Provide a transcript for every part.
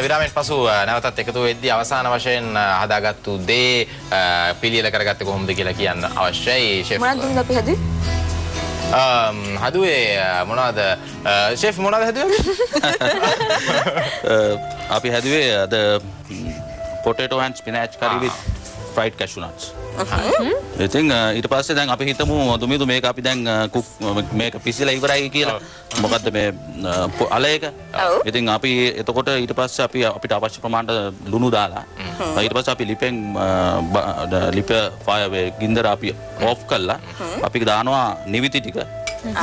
විරාමයෙන් පසු නැවතත් එකතු වෙද්දී අවසාන වශයෙන් හදාගත්තු දේ පිළියෙල කරගත්තේ කොහොමද කියලා කියන්න අවශ්‍යයි ෂෙෆ්. මොනවද දුන්නද අපි හැදුවේ? හදුවේ මොනවද ෂෙෆ් මොනවද හැදුවේ? අපි හැදුවේ the potato and spinach curry with fried cashew nuts. ඉතින් ඊට පස්සේ දැන් අපි හිතමු දුමිදු මේක අපි දැන් මේක පිසිලා ඉවරයි කියලා. මොකද්ද මේ අලයක. ඉතින් අපි එතකොට ඊට පස්සේ අපි අපිට අවශ්‍ය ප්‍රමාණයට ලුණු දාලා ඊට පස්සේ අපි ලිපෙන් ලිප ෆයර් ගින්දර අපි ඕෆ් කළා. අපි දානවා නිවිති ටික.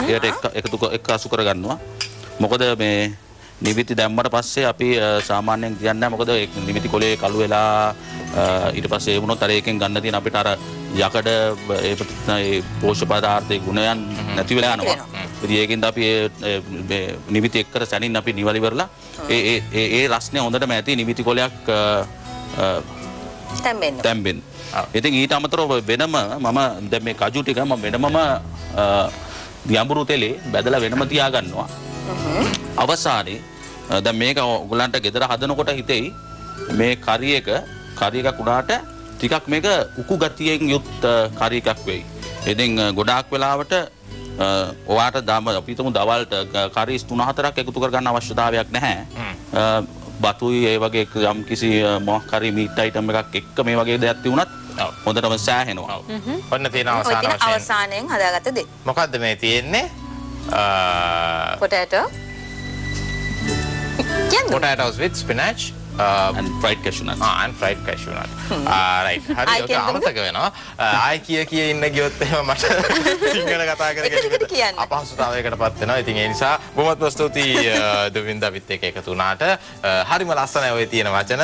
ඒකට එකතු කරගන්නවා. මොකද මේ නිවිති දැම්මට පස්සේ අපි සාමාන්‍යයෙන් කියන්නේ මොකද නිවිති කොලේ කළු වෙලා ඊට පස්සේ ඒ වුණොත් අර එකෙන් ගන්න තියෙන අපිට අර යකඩ ඒ පෝෂක පදාර්ථයේ ගුණයන් නැති වෙලා යනවා. ඉතින් ඒකෙන්ද අපි මේ නිවිති එක්කර සැනින් අපි නිවල ඉවරලා ඒ රස්නේ හොඳටම ඇති නිවිති කොලයක් තැම්බෙන්න. ඉතින් ඊට අමතරව වෙනම මම දැන් මේ කජු ටික මම වෙනමම යඹුරු තෙලේ බැදලා වෙනම තියා ගන්නවා. අවසානයේ දැන් මේක ඔයගලන්ට ගෙදර හදනකොට හිතෙයි මේ කරි එකක් උනාට ටිකක් මේක උකු ගතියෙන් යුත් කරි එකක් වෙයි. ඉතින් ගොඩාක් වෙලාවට ඔයාට අපි හිතමු දවල්ට කරි 3-4ක් එකතු කරගන්න අවශ්‍යතාවයක් නැහැ. බතුයි ඒ වගේ යම් කිසි මොකක් හරි මීට් අයිටම් එකක් එක්ක මේ වගේ දෙයක් තියුණත් හොඳටම සෑහෙනවා. ඔන්න තියෙන අවසානයෙන් හදාගත්ත දේ. මොකද්ද මේ තියෙන්නේ? Potato. Potatoes with spinach and fried cashew nuts. and fried cashew nut. Right. හරි ඔක අමතක වෙනවා. ආයි කිය ඉන්න ගියොත් එහෙම මට සිංහල කතා කරගෙන අපහසුතාවයකටපත් වෙනවා. ඉතින් ඒ නිසා බොහොමත් ස්තුතියි දුවින්දා විත් එක්ක එකතු වුණාට. හරිම ලස්සනයි ඔය තියෙන වචන.